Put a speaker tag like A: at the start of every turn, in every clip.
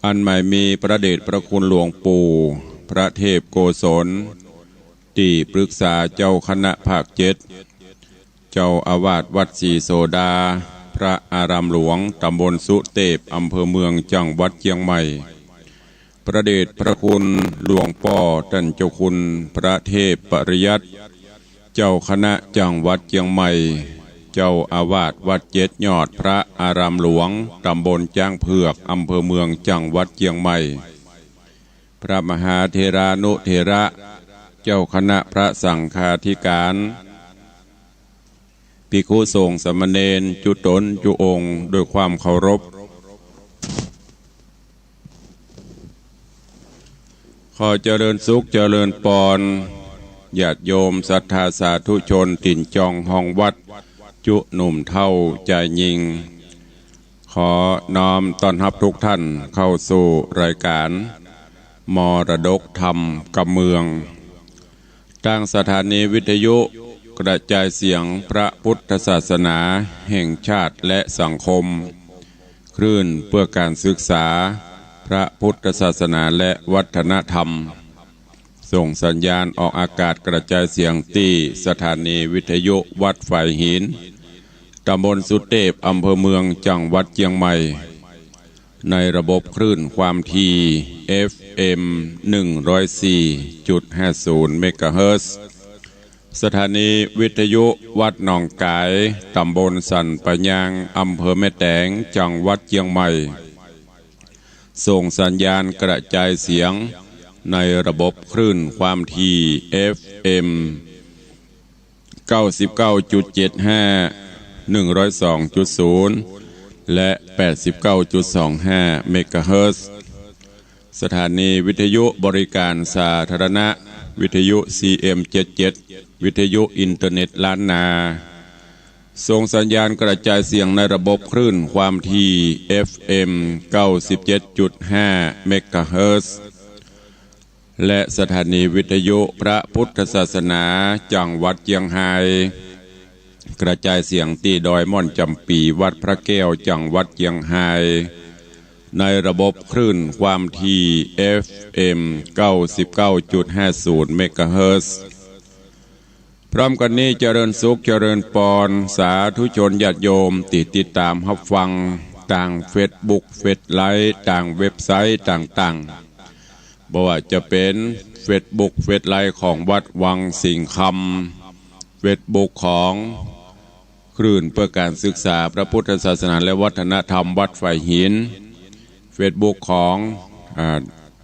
A: อันไม่มีพระเดชพระคุณหลวงปู่พระเทพโกศลที่ปรึกษาเจ้าคณะภาค7เจ้าอาวาสวัดศรีโสดาพระอารามหลวงตำบลสุเทพอำเภอเมืองจังหวัดเชียงใหม่พระเดชพระคุณหลวงพ่อท่านเจ้าคุณพระเทพปริยัติเจ้าคณะจังหวัดเชียงใหม่เจ้าอาวาสวัด7ยอดพระอารามหลวงตำบลจ้างเผือกอำเภอเมืองจังหวัดเชียงใหม่พระมหาเถรานุเถระเจ้าคณะพระสังฆาธิการภิกษุสงฆ์สามเณรจุตนจุองค์ด้วยความเคารพขอเจริญสุขเจริญปอนญาติโยมศรัทธาสาธุชนติ่นจองห้องวัดจุหนุ่มเท่าใจยิงขอน้อมต้อนรับทุกท่านเข้าสู่รายการมรดกธรรมกับเมืองทางสถานีวิทยุกระจายเสียงพระพุทธศาสนาแห่งชาติและสังคมคลื่นเพื่อการศึกษาพระพุทธศาสนาและวัฒนธรรมส่งสัญญาณออกอากาศกระจายเสียงที่สถานีวิทยุวัดฝ่ายหินตำบลสุเทพอำเภอเมืองจังหวัดเชียงใหม่ในระบบคลื่นความถี่ FM 104.50 เมกะเฮิรตซ์สถานีวิทยุวัดหนองกายตำบลสันปะยางอำเภอแม่แตงจังหวัดเชียงใหม่ส่งสัญญาณกระจายเสียงในระบบคลื่นความถี่ FM 99.75 102.0 และ 89.25 เมกะเฮิรตซ์สถานีวิทยุบริการสาธารณะวิทยุ CM77 วิทยุอินเทอร์เน็ตล้านนาส่งสัญญาณกระจายเสียงในระบบคลื่นความถี่ FM 97.5 เมกะเฮิรตซ์และสถานีวิทยุพระพุทธศาสนาจังหวัดเชียงรายกระจายเสียงที่ดอยม่อนจำปีวัดพระแก้วจังหวัดเชียงรายในระบบคลื่นความถี่ FM 99.50 เมกะเฮิรตซ์พร้อมกันนี้เจริญสุขเจริญปอนสาธุชนญาติโยมติดตามรับฟังต่างเฟซบุ๊กเฟซไลฟ์ต่างเว็บไซต์ต่างๆบ่ว่าจะเป็นเฟซบุ๊กเฟซไลฟ์ของวัดวังสิงห์คำเฟซบุ๊กของคลื่นเพื่อการศึกษาพระพุทธศาสนาและวัฒนธรรมวัดฝ่ายหินเฟซบุ๊กของ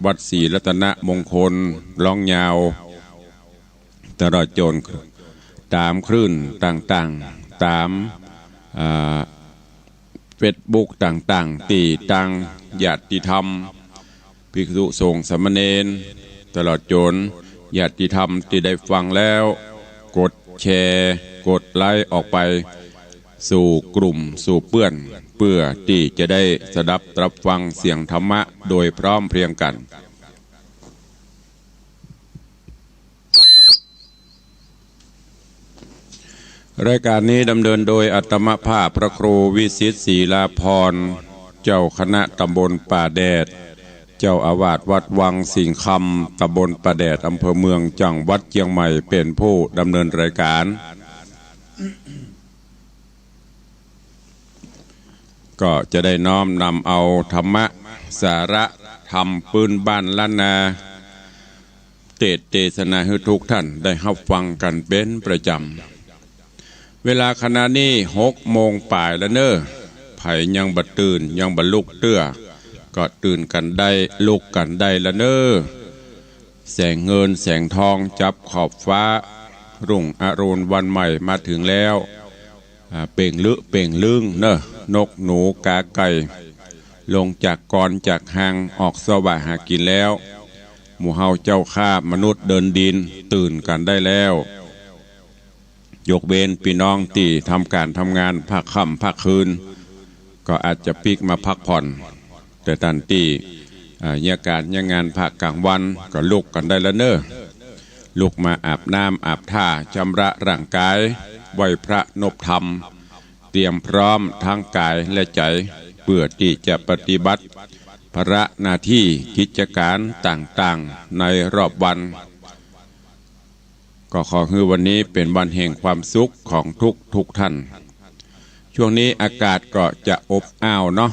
A: วัดศรีรัตนมงคลล่องยาวตลอดจนตามคลื่นต่างๆตามเฟซบุ๊กต่างๆตีต่างญาติธรรมภิกษุสงฆ์สามเณรตลอดจนญาติธรรมที่ได้ฟังแล้วกดแชร์กดไลค์ออกไปสู่กลุ่มสู่เพื่อนเพื่อที่จะได้สดับรับฟังเสียงธรรมะโดยพร้อมเพรียงกันรายการนี้ดำเนินโดยอัตมภาพพระครูวิสิตศรีลาภรณ์เจ้าคณะตำบลป่าแดดเจ้าอาวาสวัดวังสิงห์คำตำบลป่าแดดอำเภอเมืองจังหวัดเชียงใหม่เป็นผู้ดำเนินรายการก็จะได้น้อมนำเอาธรรมะสาระธรรมปืนบ้านล้านนาเทศนาให้ทุกท่านได้รับฟังกันเป็นประจำเวลาขณะนี้6 โมงป่ายแล้วเนอะไผ่ยังบัดตื่นยังบัดลุกเตื้อก็ตื่นกันได้ลุกกันได้แล้วเนอะแสงเงินแสงทองจับขอบฟ้ารุ่งอรุณวันใหม่มาถึงแล้วเป่งลึเป่งลึงเนอะนกหนูกาไก่ลงจากกรจากหางออกแสวงหากินแล้วหมู่เฮาเจ้าข้ามนุษย์เดินดินตื่นกันได้แล้วยกเว้นพี่น้องที่ทำการทำงานภาคค่ำภาคคืนก็อาจจะปิกมาพักผ่อนแต่ท่านที่ยังงานภาคกลางวันก็ลุกกันได้แล้วเนอะลุกมาอาบน้ำอาบท่าชำระร่างกายไหว้พระนบธรรมเตรียมพร้อมทั้งกายและใจเพื่อที่จะปฏิบัติ ภาระหน้าที่กิจการต่างๆในรอบวัน ก็ขอให้วันนี้เป็นวันแห่งความสุขของทุกท่านช่วงนี้อากาศก็จะอบอ้าวเนาะ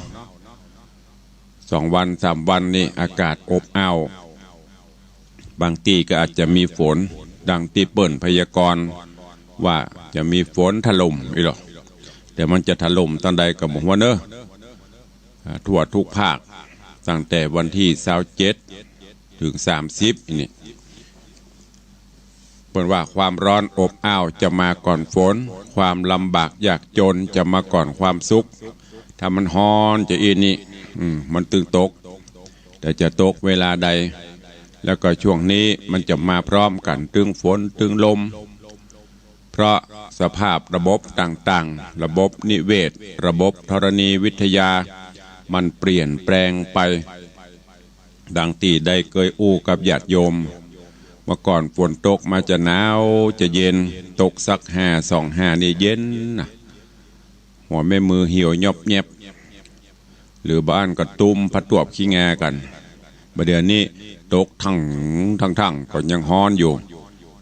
A: 2 วัน 3 วันนี่อากาศอบอ้าวบางทีก็อาจจะมีฝนดังที่เปิ้นพยากรณ์ว่าจะมีฝนถล่มอีหรอแต่มันจะถล่มตอนใดก็บอกว่าเนอะทั่วทุกภาคตั้งแต่วันที่27ถึง30นี่เปิ้นว่าความร้อนอบอ้าวจะมาก่อนฝนความลำบากยากจนจะมาก่อนความสุขถ้ามันฮ้อนจะอีนี่มันตึงตกแต่จะตกเวลาใดแล้วก็ช่วงนี้มันจะมาพร้อมกันตึงฝนตึงลมเพราะสภาพระบบต่างๆระบบนิเวศระบบธรณีวิทยามันเปลี่ยนแปลงไปดังที่ได้เคยอู้กับญาติโยมเมื่อก่อนฝนตกมาจะหนาวจะเย็นตกสัก5-25นี่เย็นนะหัวแม่มือเหี่ยวยบเงียบหรือบ้านก็ตุ้มพัดตวบขี้แงกันประเดี๋ยวนี้ตกทั้งก็ยังฮ้อนอยู่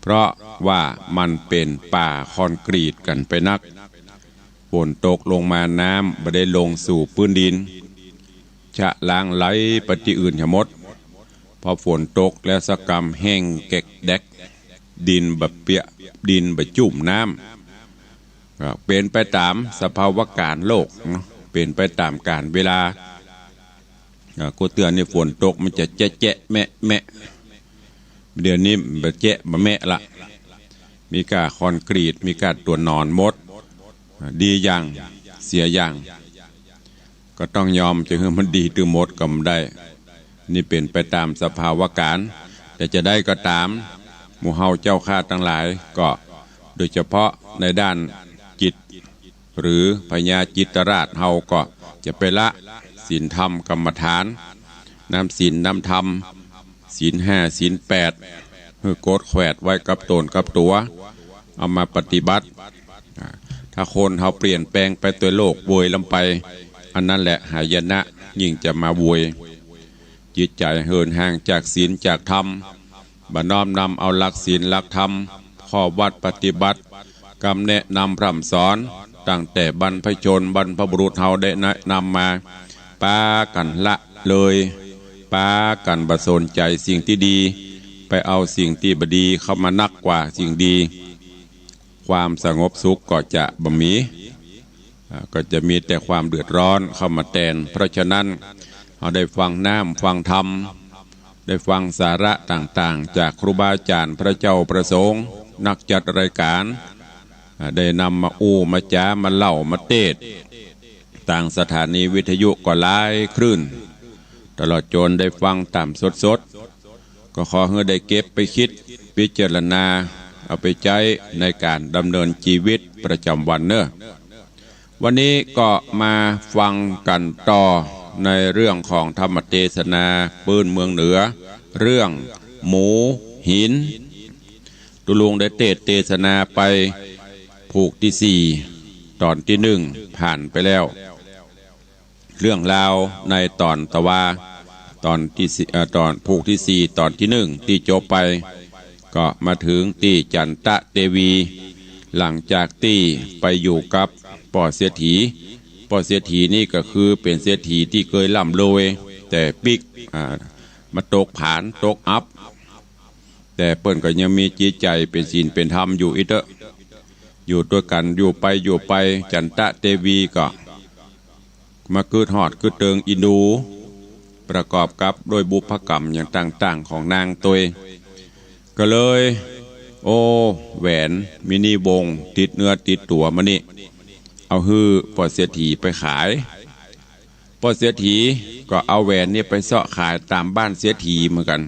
A: เพราะว่ามันเป็นป่าคอนกรีตกันไปนักฝนตกลงมาน้ำไม่ได้ลงสู่พื้นดินชะล้างไหลไปที่อื่นทั้งหมดพอฝนตกแล้วสกรรมแห้งแกกแดกดินแบบเปียดินแบบจุ่มน้ำเป็นไปตามสภาวะการโลกเป็นไปตามการเวลากูเตือนในฝนตกมันจะแจ๊ะแมะเดี๋ยวนี้แบบแจ๊ะมาแมะละมีกาคอนกรีตมีกาตัวนอนมดดีอย่างเสียอย่างก็ต้องยอมจะให้มันดีตือมดก็ไม่ได้นี่เป็นไปตามสภาวะการแต่จะได้ก็ตามหมู่เฮาเจ้าข้าทั้งหลายก็โดยเฉพาะในด้านจิตหรือพญาจิตราชเฮาก็จะไปละศีลธรรมกรรมฐานนำศีลนำธรรมศีล5ศีล8เพื่อโกดแขวดไว้กับตนกับตัวเอามาปฏิบัติถ้าคนเฮาเปลี่ยนแปลงไปตัวโลกโวยลำไปอันนั้นแหละหายนะยิ่งจะมาโวยจิตใจเหินห่างจากศีลจากธรรมบ่น้อมนำเอาหลักศีลหลักธรรมข้อวัดปฏิบัติกำแนะนำพร่ำสอนตั้งแต่บรรพชนบรรพบุรุษเฮาได้แนะนำมาปากันละเลยปากันบสนใจสิ่งที่ดีไปเอาสิ่งที่บดีเข้ามานักกว่าสิ่งดีความสงบสุขก็จะบ่มีก็จะมีแต่ความเดือดร้อนเข้ามาแทนเพราะฉะนั้นเราได้ฟังน้ำฟังธรรมได้ฟังสาระต่างๆจากครูบาอาจารย์พระเจ้าประสงค์นักจัดรายการได้นำมาอู้มาจ้ามาเล่ามาเทศต่างสถานีวิทยุก็หลายคลื่นตลอดจนได้ฟังตามสดก็ขอให้ได้เก็บไปคิดพิจารณาเอาไปใช้ในการดำเนินชีวิตประจำวันเนอะวันนี้ก็มาฟังกันต่อในเรื่องของธรรมเทศนาปืนเมืองเหนือเรื่องหมูหินตุลุงได้เทศนาไปผูกที่4ตอนที่1ผ่านไปแล้วเรื่องราวในตอนตะวาตอนที่ตอนผูกที่4ตอนที่1ที่จบไปก็มาถึงที่จันตะเทวีหลังจากที่ไปอยู่กับป่อเสียถีป่อเสียถีนี่ก็คือเป็นเสียถีที่เคยล่ำรวยแต่ปิกมาตกผานตกอัพแต่เปิ้นก็ยังมีจิตใจเป็นศีลเป็นธรรมอยู่อีกเด้ออยู่ด้วยกันอยู่ไปจันตะเทวีก็มาคืดหอดคืดเติงอินดูประกอบกับโดยบุพกรรมอย่างต่างๆของนางตัวก็เลยโอ้แหวนมินิวงติดเนื้อติดตัวมานี่เอาฮื้อปอเสียถีไปขายปอเสียถีก็เอาแหวนนี่ไปเสาะขายตามบ้านเสียถีเหมือนกัน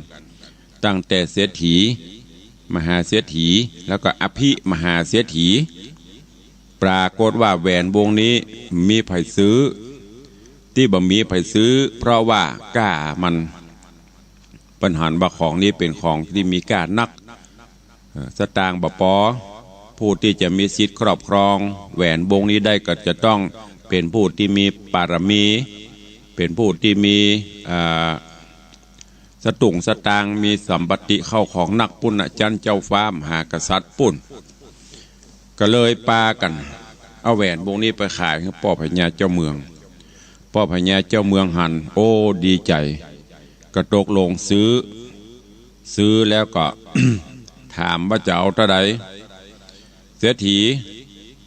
A: ตั้งแต่เสียถีมหาเสียถีแล้วก็อภิมหาเสียถีปรากฏว่าแหวนวงนี้มีไผซื้อที่บ่มีไผซื้อเพราะว่าก้ามันปัญหาว่าของนี้เป็นของที่มีก้านักสตางค์บ่พอผู้ที่จะมีสิทธิ์ครอบครองแหวนวงนี้ได้ก็จะต้องเป็นผู้ที่มีบารมี เป็นผู้ที่มีสตุงสตางมีสัมปติเข้าของนักปุณณจันเจ้าฟ้ามหากษัตริย์ปุ่นก็เลยปากันเอาแหวนวงนี้ไปขายให้พ่อพญาเจ้าเมืองพ่อพญาเจ้าเมืองหันโอ้ดีใจก็ตกลงซื้อแล้วก็ ถามว่าจะเอาเท่าใดเศรษฐี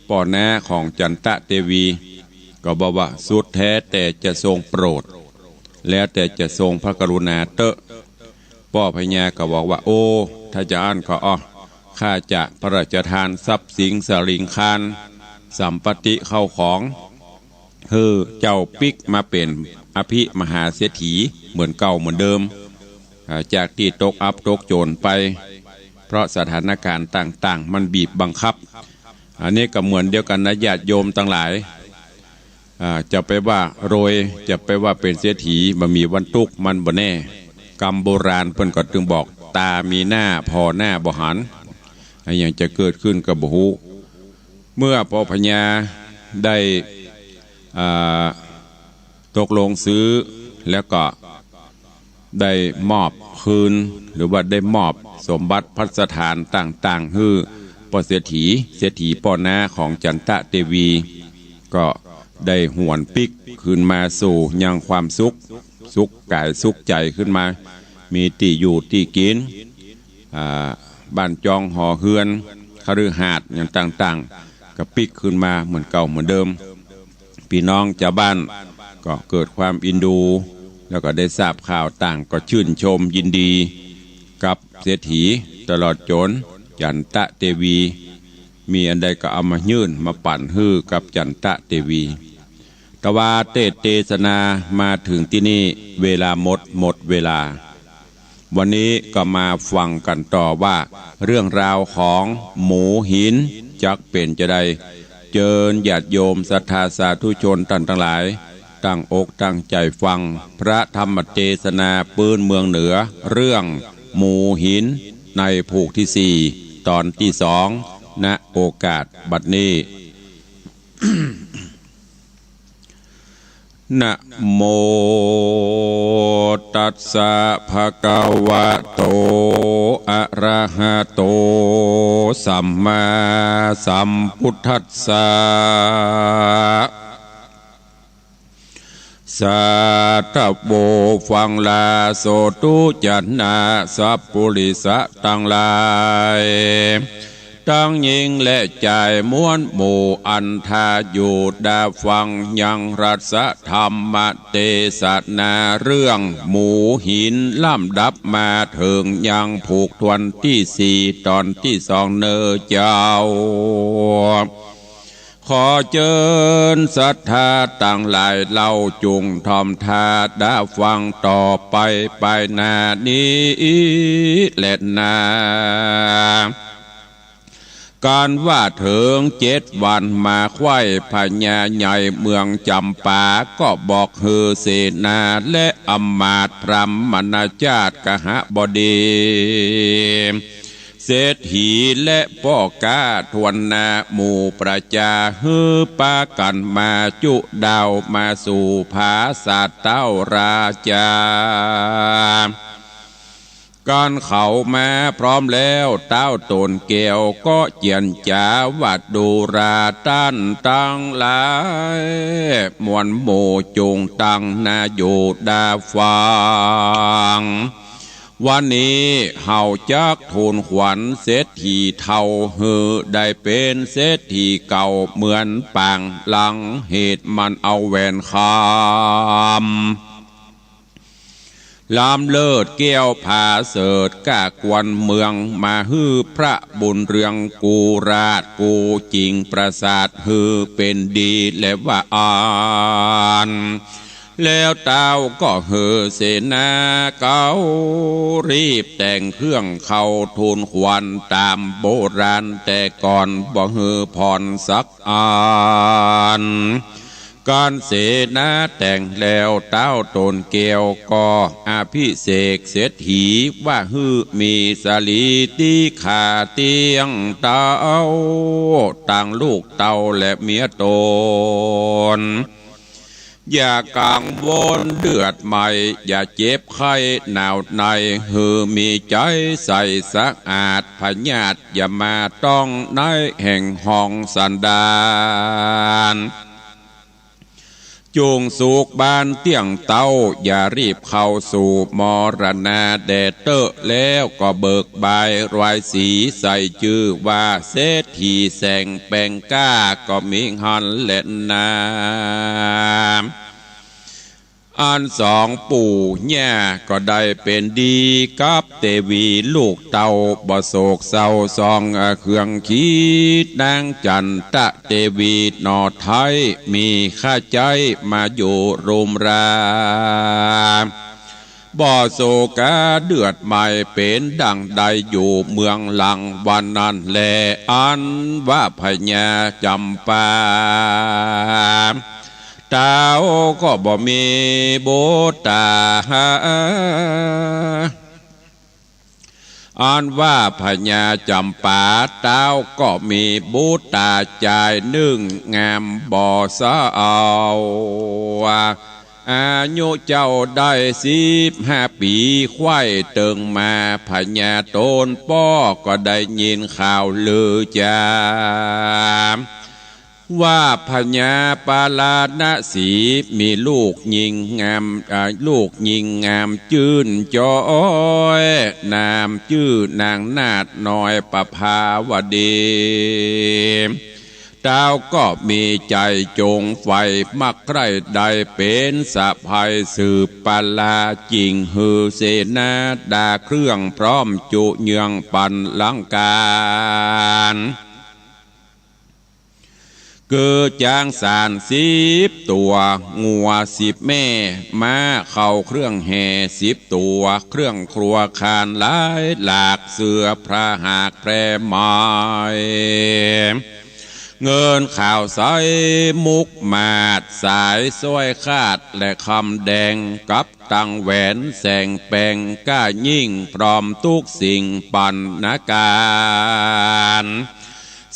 A: ป่อแน่ของจันตะเทวีก็บอกว่าสุดแท้แต่จะทรงโปรดแล้วแต่จะทรงพระกรุณาเตอะพ่อพญาก็บอกว่าโอ้ถ้าจะอ่านก็ข้าจะพระราชทานทรัพย์สินสลิงคารสัมปติเข้าของเจ้าปิกมาเป็นอภิมหาเศรษฐีเหมือนเก่าเหมือนเดิมจากที่ตกอับตกโจรไปเพราะสถานการณ์ต่างๆมันบีบบังคับอันนี้ก็เหมือนเดียวกันนะญาติโยมทั้งหลายจะไปว่าโรยจะไปว่าเป็นเศรษฐีบ่มีวันตุกมันบ่แน่กรรมโบราณเพิ่นก็จึงบอกตามีหน้าพอหน้าบ่หันอย่างจะเกิดขึ้นกับบ่ฮู้เมื่อพ่อพญาได้ตกลงซื้อแล้วก็ได้มอบคืนหรือว่าได้มอบสมบัติพัสถานต่างๆให้พ่อเศรษฐีพ่อน้าของจันตะเทวีก็ได้หวนปิกขึ้นมาสู่ยังความสุขกายสุขใจขึ้นมามีที่อยู่ที่กินบ้านจองหอเฮือนคฤหาสน์อย่างต่างๆก็ปิกขึ้นมาเหมือนเก่าเหมือนเดิมพี่น้องชาวบ้านก็เกิดความอินดูแล้วก็ได้ทราบข่าวต่างก็ชื่นชมยินดีกับเศรษฐีตลอดจนจันตะเทวีมีอันใดก็เอามายื่นมาปั่นฮื้อกับจันตะเทวีตวาเทศนามาถึงที่นี่เวลาหมดเวลาวันนี้ก็มาฟังกันต่อว่าเรื่องราวของหมูหินจักเป็นจะได้เจิญญาติโยมศรัทธาสาธุชนท่านทั้งหลายตั้งอกตั้งใจฟังพระธรรมเทศนาปืนเมืองเหนือเรื่องหมูหินในภูกที่4ตอนที่2ณโอกาสบัดนี้ นะโมตัสสะภะคะวะโตอะระหะโตสัมมาสัมพุทธัสสะสัตตโบฟังลาโสตุจันนาสัพปุริสะตั้งหลายทั้งหญิงและชายม้วนหมู่อันทาอยู่ดาฟังยังรัสธรรมเทศนาเรื่องหมูหินล่ำดับมาถึงยังผูกทวนที่4ตอนที่2เนอเจ้าขอเจิญศรัทธาต่างหลายเล่าจุงทอมทาดาฟังต่อไปหน้านี้และนาการว่าถึง7 วันมาไข่พญาใหญ่เมืองจำปาก็บอกเฮเสนาและอำมาตย์พรหมณจารย์กหบดีเศรษฐีและพ่อกาทวนนาหมู่ประจาฮือปากันมาจุดาวมาสู่ภาษาเต้าราชาการเขามาพร้อมแล้วเต้าตนเกี่ยวก็เจียนจาวัดดูราต้านตั้งหลายมวลโมจงตั้งนาโยดาฟังวันนี้เฮาจักทูลขวัญเศรษฐีเท่าฮือได้เป็นเศรษฐีเก่าเหมือนปางหลังเหตุมันเอาแหวนคำลามเลิศเกี้ยวผาเสดกากวนเมืองมาฮือพระบุญเรืองกูราชกูจริงประสาทฮือเป็นดีและว่าอ่านแล้วเต้าก็เฮเสนาเก่ารีบแต่งเครื่องเข้าทูลขวัญตามโบราณแต่ก่อนบ่เฮพรสักอ่านการเสนาแต่งแล้วเต้าตนเกี่ยวก็อภิเษกเศรษฐีว่าฮือมีสลีตีขาเตียงเต้าต่างลูกเต้าและเมียตน อย่ากังวลเดือดใหม่อย่าเจ็บไข้หนาวในหือมีใจใสสะอาดพญาตอย่ามาต้องในแห่งห้องสันดานจงสุกบานเตี้ยงเต้าอย่ารีบเข้าสู่มรณะแดดเตอะแล้วก็เบิกบายรายสีใส่ชื่อว่าเศรษฐีแสงแปงก้าก็มีหันเล่นน้ำอันสองปู่ย่าก็ได้เป็นดีกับเทวีลูกเต่าบ่โศกเศร้าซองเครื่องคิดนางจันทะเทวีนอไทยมีข้าใจมาอยู่รุมราบ่โศกาเดือดใหม่เป็นดังใดอยู่เมืองหลังวันนั้นแลอันว่าพญาจำปาเต้าก็บ่มีบุตาอันว่าพญาจำปาเต้าก็มีบุตาใจนึ่งงามบ่สาวอายุเจ้าได้15 ปีควายเติงมาพญาโตนป้อก็ได้ยินข่าวลือจามว่าพญาปาลาณสีมีลูกหญิงงามจื่นจอยนามชื่อนางนาฏน้อยประภาวดีดาวก็มีใจจงไฟมักใคร่ใดเป็นสะพายสืบปาลาจิงฮือเสนาดาเครื่องพร้อมจุเยืองปันลังการเกิดจางสาร10 ตัวงัว10 แม่ม้าเข้าเครื่องแห่10 ตัวเครื่องครัวคานหลายหลากเสือพระหากแพรไม้เงินข่าวใสมุกมาดสายซ้อยคาดและคำแดงกับตังแหวนแสงแปงก้ายิ่งพร้อมทุกสิ่งปันนาการ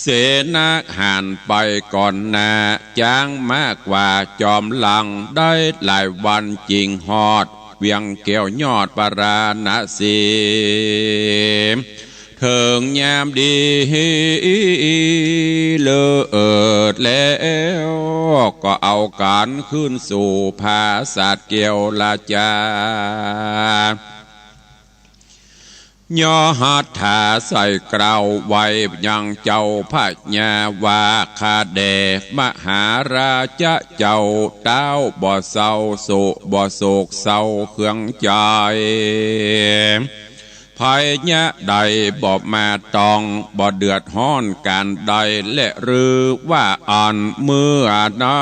A: เสนาหันไปก่อนหน้าจางมากกว่าจอมหลังได้หลายวันจริงฮอดเวียงเกี่ยวยอดปราณสีเถิงยามดีเลิศแล้วก็เอาการขึ้นสู่ภาษาเกี่ยวลาจาย่อหัตถาใส่กล่าวไว้ยังเจ้าพระญาวาคาเดมหาราชเจ้าเต้าบ่เศร้าโศกบ่โศกเศร้าเครื่องใจภัยยะใดบ่มาตองบ่เดือดห้อนการใดและหรือว่าอ่อนเมื่อนั้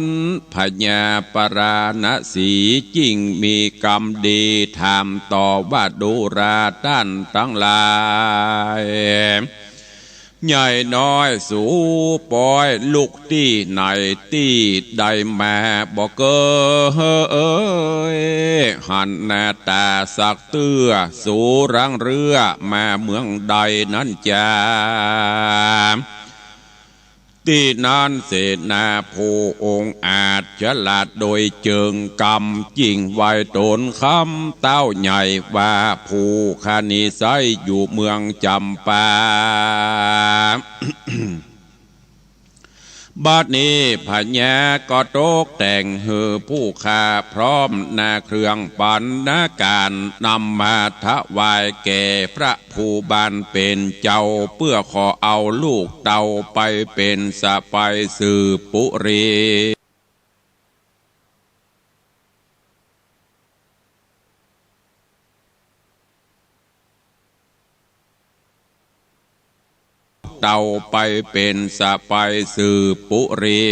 A: นพญาปราณสีจริงมีกรรมดีถามต่อว่าดูราท่านทั้งหลายใหญ่น้อยสูปอยลูกที่ไหนที่ใดมาบอกเกยหันหน้าตาสักเตื้อสูรังเรือมาเมืองใดนั้นจ้าที่นั้นเสนาผู้องค์อาจฉลาดโดยเจิงกรรมจริงไว้ตนคำเต้าใหญ่ว่าผู้คานิไซอยู่เมืองจำปา บัดนี้พญาก็ตกแต่งหือผู้ข้าพร้อมนาเครื่องปันนาการนำมาถวายแก่พระผู้บานเป็นเจ้าเพื่อขอเอาลูกเต่าไปเป็นสะไปสืบปุรีเต่าไปเป็นสะไปสืบปุรี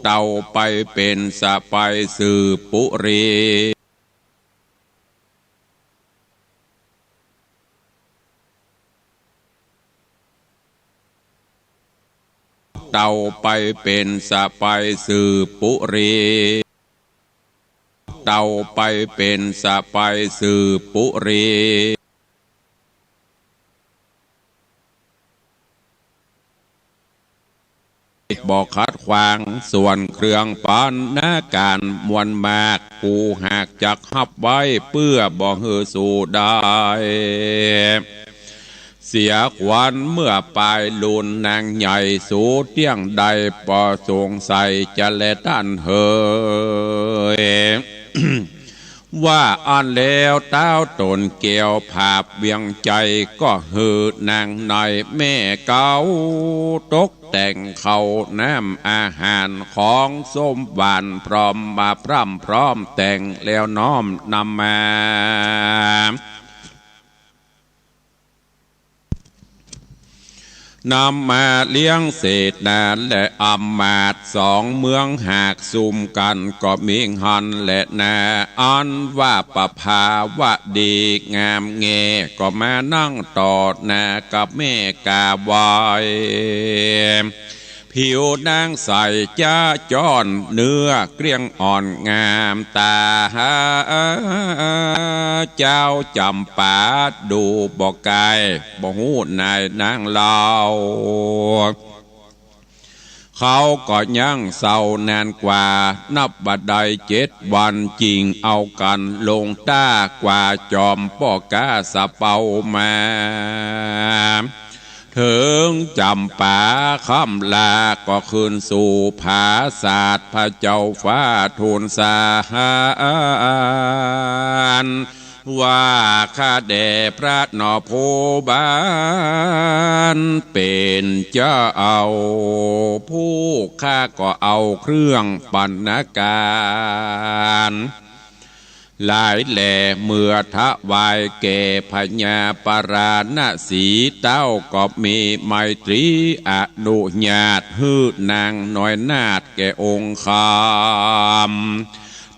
A: เต่าไปเป็นสะไปสืบปุรีเต่าไปเป็นสะไปสืบปุรีเต่าไปเป็นสะไปสืบปุรี บอกขัดขวางส่วนเครื่องปันนาการมวลมากกูหากจักหับไว้เพื่อบ่ฮือสู่ได้เสียขวัญเมื่อปลายลุนนางใหญ่สู่เตี้ยงใดปอสงสัยจะแลตันเฮย ว่าอ่านแล้วเต้าตนเกี่ยวภาพเวียงใจก็หือนางในแม่เก่าตกแต่งเขาน้ำอาหารของส้มหวานพร้อมมาพร่ำพร้อมแต่งแล้วน้อมนำมานำมาเลี้ยงเศษนาและอำมาตย์สองเมืองหากซุ่มกันก็มีหันและนาอันว่าประภาวะดีงามเงก็มานั่งต่อหน้ากับแม่กาบอยผิวนางใสจ้าจ้อนเนื้อเกลี้ยงอ่อนงามตาเจ้าจำปาดูบอกกายบอกหูนายนางเล่าเขาก็ยังเศร้านานกว่านับบัดใด7 วันจริงเอากันลงต้ากว่าจอมป้อกาสะเปามาถึงจำปาคำลาก็คืนสู่ผาศาสตร์พระเจ้าฟ้าทูลสาหานว่าข้าแด่พระนอโพบานเป็นเจ้าเอาผู้ข้าก็เอาเครื่องบรรณาการหลายแหล่เมื่อทะวายแก่พญาปราณสีเต้าก็มีไมตรีอนุญาตฮือนางน้อยนาฏแก่องค์คาม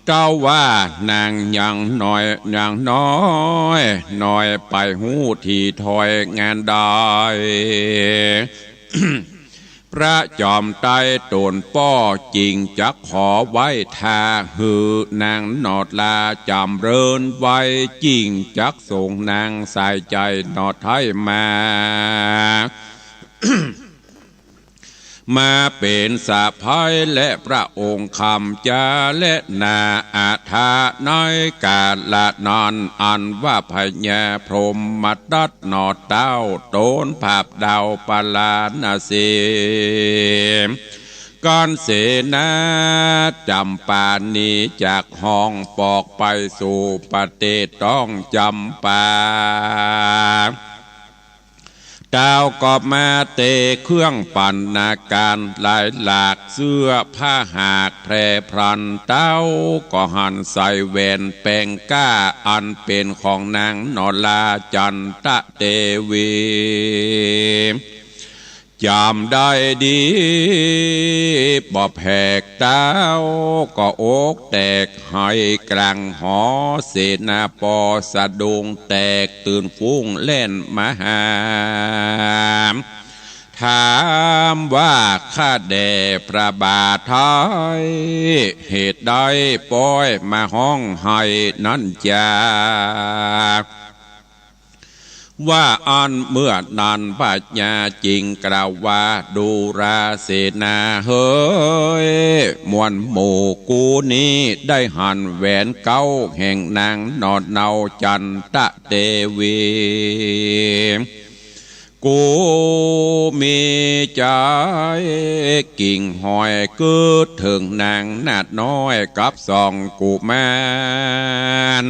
A: เจ้าว่านางยังน้อยยังน้อยไปหูที่ถอยงานได้ พระจอมไต้ตนป้อจริงจักขอไว้ทาหือนางนอดลาจำเริญไว้จริงจักส่งนางสายใจนอดไทยมา มาเป็นสะพายและพระองค์คำจาและนาอาธาน้อยกาละนอนอันว่าพญาพรหมดัดนอดเต้าโตนภาพดาวปลานาเสก่อนเสนาจำปานีจากห้องปอกไปสู่ประเทศต้องจำปาดาวก็มาเตะเครื่องปั่นนาการหลายหลากเสื้อผ้าหากแพรพรันเต้าก็หันใส่แหวนแปงก้าอันเป็นของนางนลาจันตะเทวีจำได้ดีบ่แผกเต้าก็อกแตกให้กลางหอเสนาปอสะดุงแตกตื่นฟุ้งเล่นมหาถามว่าข้าแด่พระบาทไทยเหตุใดปล่อยมาห้องให้นั้นจาว่าอันเมื่อนานปัญญาจริงกล่าวว่าดูราเสนาเฮ้ยมวลหมู่กูนี้ได้หันแหวนเก้าแห่งนางนอดเนาจันตะเทวีกูมีใจกิ่งหอยเกิดถึงนางนาดน้อยกับสองกุมาร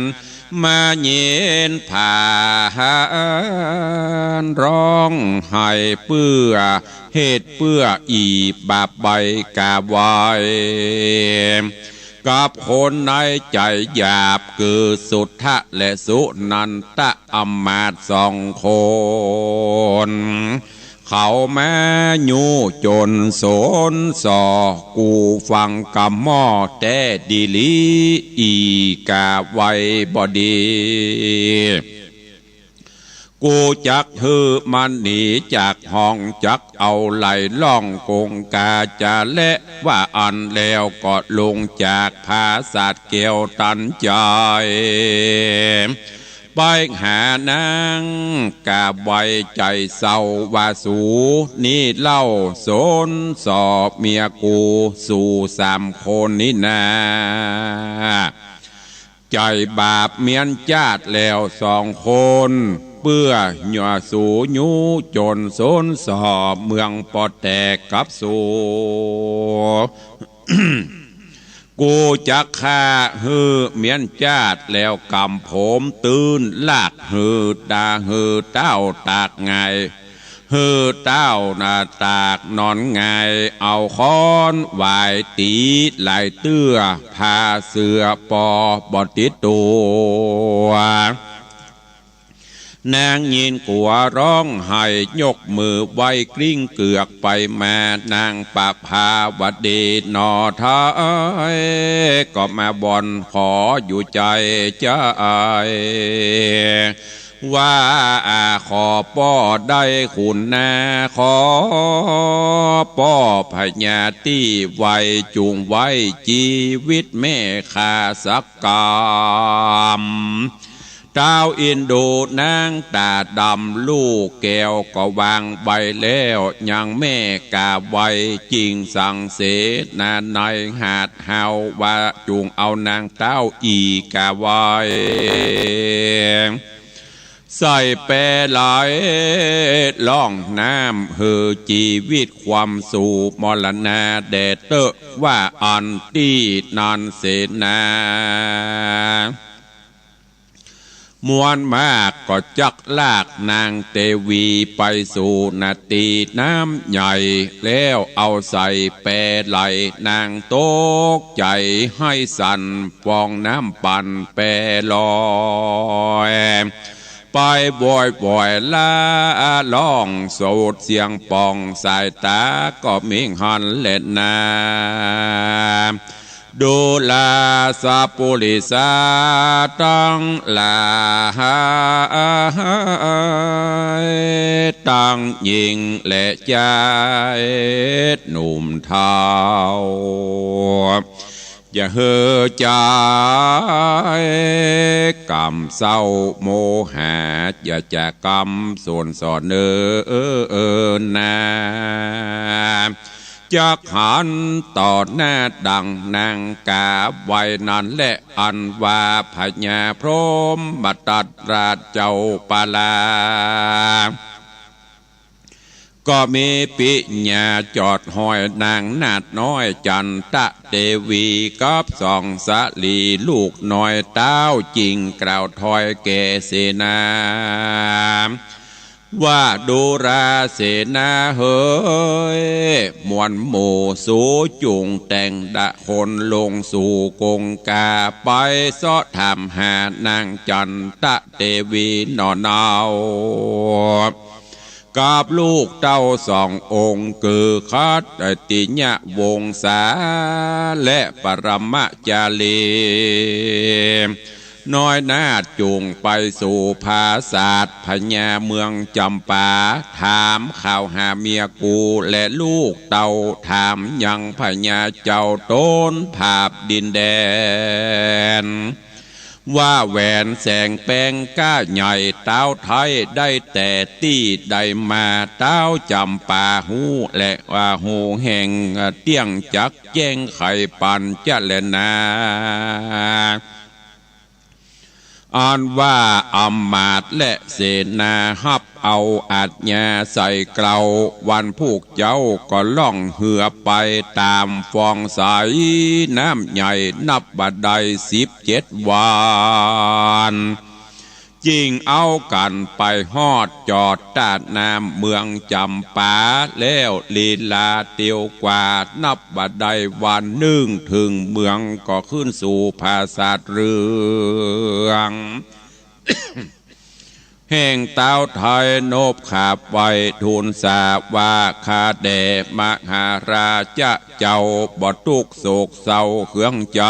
A: มาเย็นผ่านร้องไห้เปื้อเหตุเปื้ออีบาปใบกาไว้กับคนในใจหยาบคือสุทธะและสุนันตะอำมาตย์สองคนเขาแม่ยูจนสนสอกูฟังกำหม้อแต่ดีลีอีกาไว้บอดีกูจักถือมันหนีจากห้องจักเอาไหลล่องกงกาจะและว่าอันแล้วก็ลงจากภาษาเกี่ยวตันใจไป ไปหานางกาไว้ใจเศร้าว่าสูนี่เล่าโสนสอบเมียกูสู่3 คนนี่นาใจบาปเมียนจาดแล้ว2 คนเปื้อหย่อสูญูจนโสนสอบเมืองปอแตกกับสู กูจักฆ่าฮือเมียนจาดแล้วกำผมตื่นลากฮือตาฮือเต้าตากไงฮือเต้านาตากนอนไงเอาค้อนไหวตีไหลเตื้อพาเสือปอบอติดตัวนางยินกัวร้องไห้ยกมือไว้กลิ้งเกือกไปมานางปากพาวดีนอท้ายก็มาบอนขออยู่ใจใจว่าขอป้อได้คุณนาขอป้อพญาตี้ไว้จุงไว้ชีวิตแม่ขาสักกามเจ้าอินโดนางตาดำลูกแก้วก็วางใบแล้วยังแม่กาไว้จริงสั่งเสนาในหาดเฮาว่าจุงเอานางเต้าอีกาไว้ใส่แปรไหลล่องน้ำเฮอชีวิตความสู่มรณาแดดเตอว่าอันตีนันเสนามวนมากก็จักลากนางเตวีไปสู่นาตีน้ำใหญ่แล้วเอาใส่แปรไหลนางตกใจให้สั่นฟองน้ำปั่นแปรลอยไปบ่อยๆละล่องโสดเสียงปองสายตาก็มิ่งหันเล่นนาดูลาสาปุริสาตังลาตังยิงและใจหนุ่มเทาอย่าเห่อใจกรรมเศร้าโมหะอย่าจะกรรมส่วนสอนนาจักหันต่อหน้าดังนางกาไว้นั้นและอันว่าพญาพรหมบัตัดราชเจ้าปาลาก็มีปิญาจอดห้อยนางนาดน้อยจันตะเทวีกับ2 สาลีลูกน้อยเต้าจริงกล่าวถอยแก่เสนาว่าดูราเสนาเฮยมวลหมู่สูจุงแต่งดะคนลงสู่กงกาไปซอถามหานางจันตะเทวีนอนเอากับลูกเต้า2 องค์คือคัตติญะวงศาและปรมจารีน้อยนาดจูงไปสู่ภาศาสพญาเมืองจำปาถามข่าวหาเมียกูและลูกเต่าถามยังพญาเจ้าต้นภาพดินแดนว่าแหวนแสงแป้งก้าใหญ่เต้าไทยได้แต่ตี้ได้มาเต้าจำปาหูและว่าหูแห่งเตี้ยงจักแจ้งไข่ปันจะเลนาอ่านว่าอำมาตย์และเสนาฮับเอาอาจญาใส่เกลาวันพวกเจ้าก็ล่องเหือไปตามฟองใสน้ำใหญ่นับบัดใด17 วันจริงเอากันไปฮอดจอดตาดน้ำเมืองจำปาแล้วลีลาเตียวกว่านับบัดใดวัน1ถึงเมืองก็ขึ้นสู่ภาษาเรือง แห่งเต้าไทยโนบขาบไว้ทูลสาบว่าคาแด่มหาราชเจ้าบ่ทุกโศกเศร้าเครื่องใจ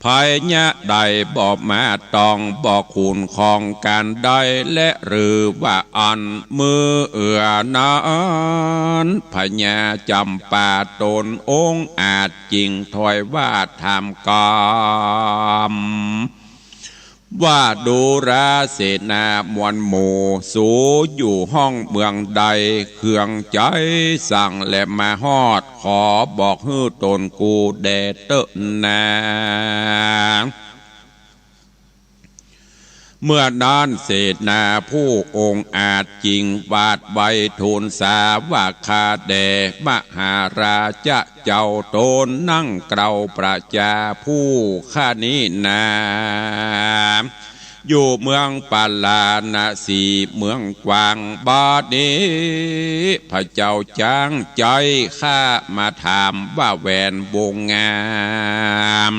A: ภายญะใดบอกมาต้องบอกคุณของการได้และหรือว่าอันมือนั้นพญาจำปาตนองค์อาจจริงถอยว่าทำกรรม ว่าดูราเสนามวลหมู่สูอยู่ห้องเมืองใดเครื่องใจสั่งและมาฮอดขอบอกฮื้อตนกูแดเตอนาเมื่อนั้นเศษนาผู้องค์อาจจริงบาดใบทูลสาวาคาแด่มหาราชเจ้าโตนนั่งเกลาประจาผู้ข้านี้นาอยู่เมืองปาลานาสีเมืองกวางบาดนี้พระเจ้าจ้างใจข้ามาถามว่าแหวนวงงาม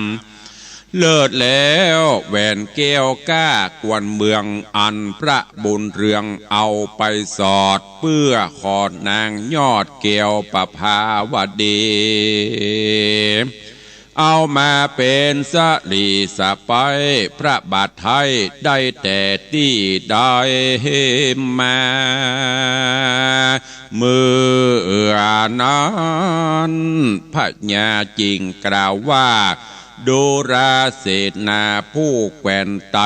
A: เลิศแล้วแหวนแก้วก้ากวนเมืองอันพระบุญเรืองเอาไปสอดเพื่อขอนางยอดแก้วประภาวดีเอามาเป็นสลีสะไปพระบาทไทยได้แต่ที่ได้มาเมื่อนั้นพระญาจริงกล่าวว่าดูราเสนาผู้แกวนไต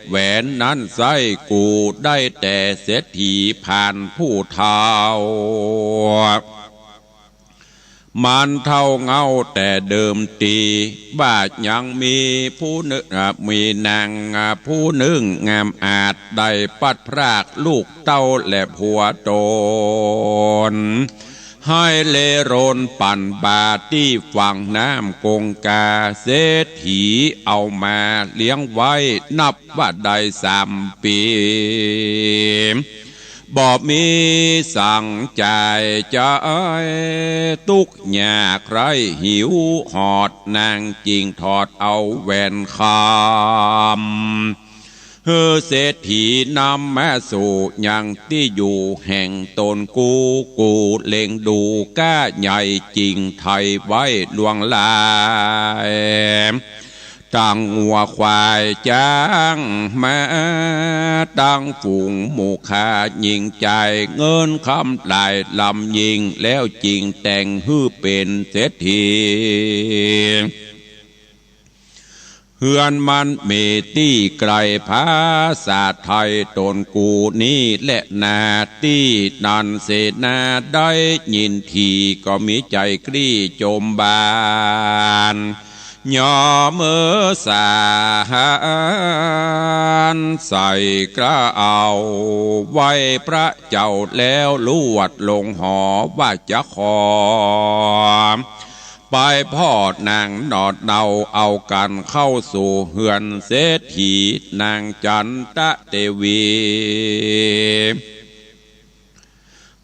A: แหวนนั้นไส้กูได้แต่เศรษฐีผ่านผู้เท่ามันเท่าเงาแต่เดิมตีบาดยังมีผู้นึกมีนางผู้นึ่งงามอาจได้ปัดพรากลูกเต้าและผัวโตนให้เลโรนปั่นบาที่ฝั่งน้ำกงกาเศรษฐีเอามาเลี้ยงไว้นับว่าได้3 ปีบ่มีสั่งใจใจตุกหยาใครหิวหอดนางจริงถอดเอาแหวนคำเศรษฐีนำแม่สู่ยังที่อยู่แห่งตนกูเล็งดูก้าใหญ่จริงไทยไว้ลวงลายตั้งงัวควายจ้างมาตั้งฝูงหมู่ขายิงใจเงินคำลายลำยิงแล้วจริงแต่งฮื้อเป็นเศรษฐีเฮือนมันเมตี้ไกลภาษาไทยตนกูนี้และนาตี้นันเสนาได้ยินทีก็มีใจกรี้จมบานย่อมือสานใส่กระเอาไว้พระเจ้าแล้วลวดลงหอว่าจะขอไปพอดนางนอดเนาเอากันเข้าสู่เฮือนเศรษฐีนางจันตะเทวี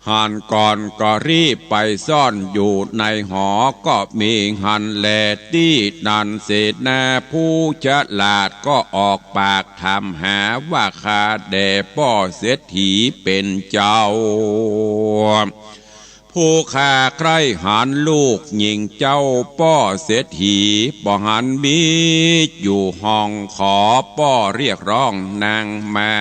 A: หันก่อนก็รีบไปซ่อนอยู่ในหอก็มีหันแลที่นันเศษนาผู้ฉลาดก็ออกปากถามหาว่าข้าแด่พ่อเศรษฐีเป็นเจ้าผู้ข้าใครหันลูกหญิงเจ้าป้อเศรษฐีบ่หันมีอยู่ห้องขอป้อเรียกร้องนางมา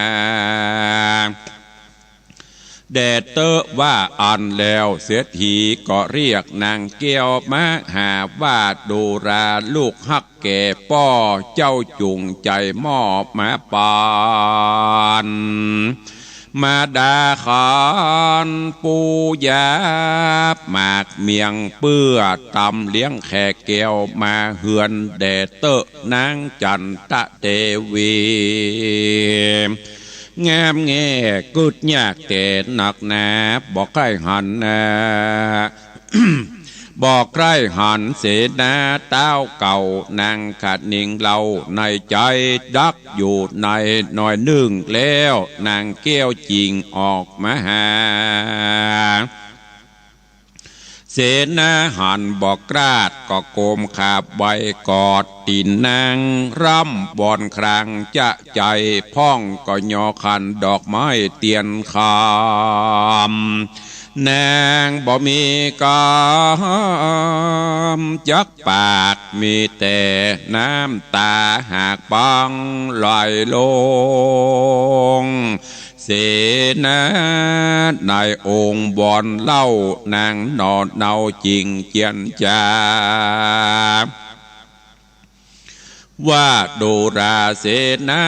A: แดดเตอะว่าอันแล้วเศรษฐีก็เรียกนางแก้วมาหาว่าดูราลูกฮักแก่ป้อเจ้าจุงใจมอบมาปานมาดาขานปูยาหมากเมียงเปื้อตำเลี้ยงแขกแก้วมาเฮือนแดดเตอะนางจันตะเทวีงามแง่กุดยากแต่หนักหนาบอกใครหันบอกใครหันเสนาเต้าเก่านางขัดนิ่งเราในใจดักอยู่ในหน่อยนึ่งแล้วนางแก้วจริงออกมาหาเสนาหันบอกกราดก็โกมขาบใบกอดตีนนางร่ำบอนครางจะใจพ่องก็ยอคันดอกไม้เตียนคำนางบ่มีกำจักปากมีแต่น้ำตาหากบังลอยลงเสนาในองค์บอนเล่านางนอนเนาจริงเจียนจา ว่าโดราเสนา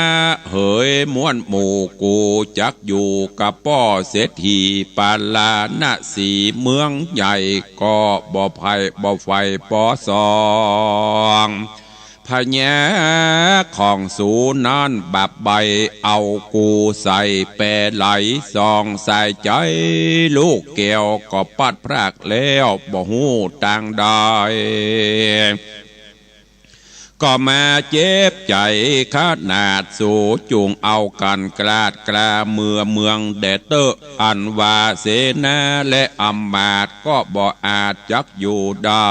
A: เหยม้วนหมู่กูจักอยู่กับป้อเศรษฐีปาลาณสีเมืองใหญ่ก็บ่ภัยบ่ไฟปอสองพญาของสูนั่นแบบใบเอากูใส่แปรไหลซองใส่ใจลูกแก้วก็ปัดพรากแล้วบ่หูต่างใดก็มาเจ็บใจขนาดสู่จุงเอากันกลาดกลาเมืองเดเตอร์อันว่าเสนาและอำมาตย์ก็บ่อาจจักอยู่ได้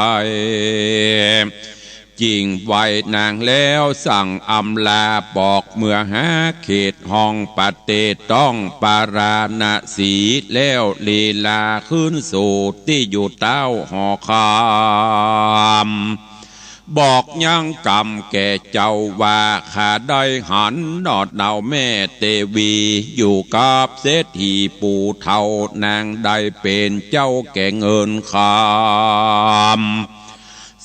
A: จริงไว้นางแล้วสั่งอำลาบอกเมื่อหาเขตห้องปฏิต้องปาราณสีแล้วลีลาขึ้นสู่ที่อยู่เต้าหอคำบอกยังกำแก่เจ้าว่าข้าได้หันนอดเนาแม่เตวีอยู่กับเศรษฐีปู่เฒ่านางได้เป็นเจ้าแก่เงินคำ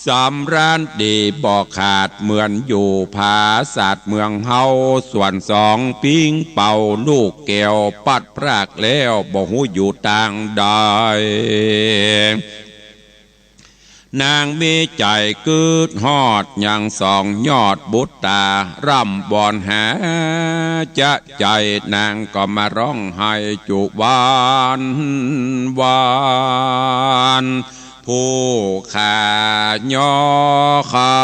A: สำร้านดีบอกขาดเหมือนอยู่ภาษาเมืองเฮาส่วนสองปิ้งเป่าลูกแก้วปัดพรากแล้วบ่หูอยู่ต่างใดนางมีใจกึดฮอดยังสองยอดบุตตาร่ำบอนหาจะใจนางก็มาร้องไห้จุวานผู้ขาย่อขา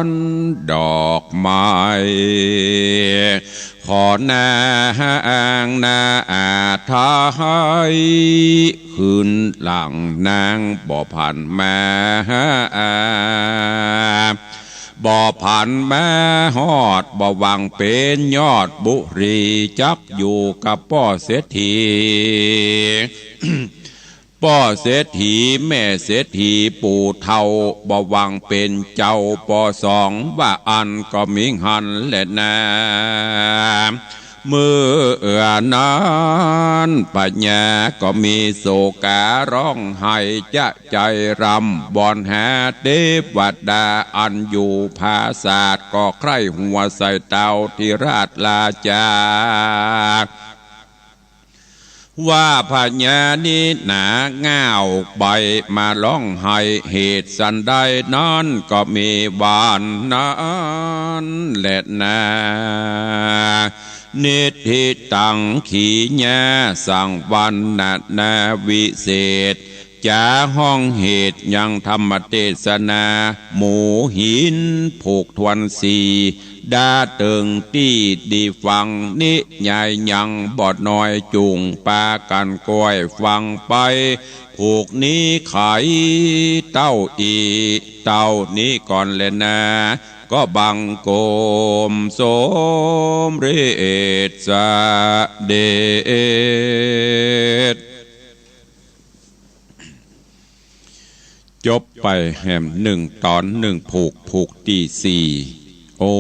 A: นดอกไม้ขอนางนาทายขึ้นหลังนางบ่พันแม่บ่พันแม่ฮอดบ่วังเป็นยอดบุรีจักอยู่กับป้อเศรษฐี ป้อเศรษฐีแม่เศรษฐีปู่เฒ่าบ่วังเป็นเจ้าปอสองว่าอันก็มิงหันแหละนาเมื่อนั้นปัญญาก็มีโศการ้องไห้จะใจรำบอนหาเทวดาอันอยู่ภาษาทก็ใคร่หัวใส่เตาที่ราชลาจาว่าพญานี้หนาง่าวใบมาร้องไห้เหตุสันใดนั้นก็มีบานนั้นแหละนานิธิตังขีญาสังวันนาวิเศษจาห้องเหตุยังธรรมเทศนาหมูหินผูกทวนสีดาเติงที่ดีฟังนิยายยังบอดน้อยจุงปากันก้อยฟังไปผูกนี้ไขเต้าอีเต้านี้ก่อนเลยนะก็บังโกมสมเรศเดชจบไปแหม1 ตอน 1ผูกที่ 4โอ้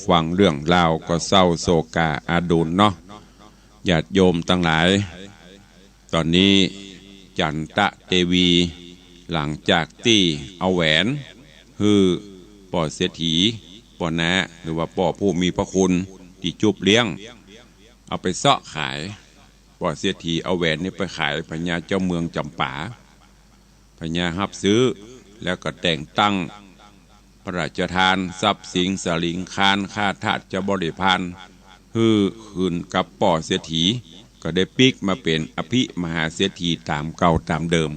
A: ฟังเรื่องราวก็เศร้าโศกาอาดูลเนาะญาติโยมทั้งหลายตอนนี้จันตะเทวีหลังจากที่เอาแหวนฮือป่อเศรษฐีป่อนะหรือว่าป่อผู้มีพระคุณที่จุบเลี้ยงเอาไปเสาะขายป่อเศรษฐีเอาแหวนนี้ไปขายพญาเจ้าเมืองจำปาพญารับซื้อแล้วก็แต่งตั้งพระราชทานทรัพย์สินสลิงคารข้าทาสจะบริพารฮือคืนกับป่อเศรษฐีก็ได้ปิกมาเป็นอภิมหาเศรษฐีตามเก่าตามเดิม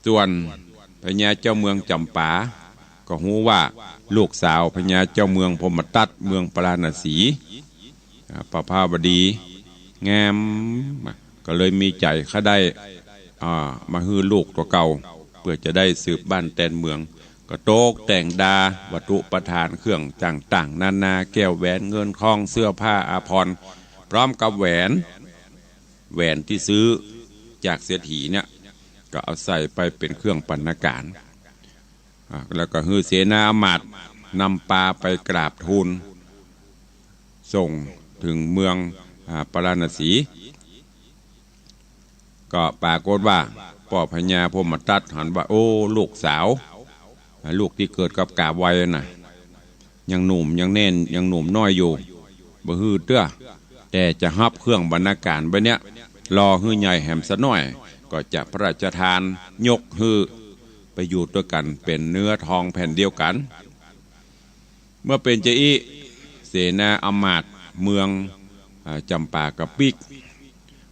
A: ส่วนพญาเจ้าเมืองจำปาก็หูว่าลูกสาวพญาเจ้าเมืองพมตัดเมืองปราณสีประภาวดีงามก็เลยมีใจเขาได้มาฮือลูกตัวเก่าเพื่อจะได้สืบบ้านแตนเมืองก็โตกแต่งดาวัตถุประทานเครื่องต่างๆนานาแก้วแหวนเงินทองเสื้อผ้าอาภรณ์พร้อมกับแหวนที่ซื้อจากเศรษฐีเนี่ยก็เอาใส่ไปเป็นเครื่องบรรณาการแล้วก็ฮือเสนาอมาตย์นำปลาไปกราบทูลส่งถึงเมืองปราณสีก็ปรากฏว่าป่อพญาพมตัดหันว่าโอ้ลูกสาว ลูกที่เกิดกับกาบไว้น่ะยังหนุ่มยังแน่นยังหนุ่มน้อยอยู่บ่ฮือเตื้อแต่จะฮับเครื่องบรรณาการไปเนี้ยรอฮือใหญ่แหมซะหน่อยก็จะพระราชทานยกฮือไปอยู่ด้วยกันเป็นเนื้อทองแผ่นเดียวกันเมื่อเป็นเจอีเสนาอมาตย์เมืองจำปากับปิก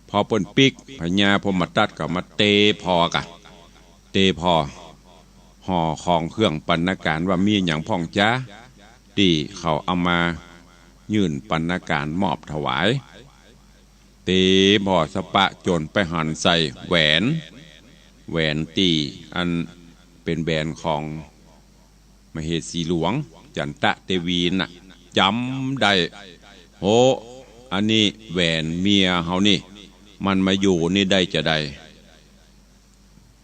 A: พอเปิ้นปิกพญาพมตัดก็มาเตพอกะเตพอห่อของเครื่องบรรณาการว่ามีอย่างพ่องจ้าตีเขาเอามายื่นบรรณาการมอบถวายเตพอสปะจนไปหันใส่แหวนตีอันเป็นแหวนของมเหสีหลวงจันตะเทวีน่ะจำได้โหอันนี้แหวนเมียเฮานี่มันมาอยู่นี่ได้จะได้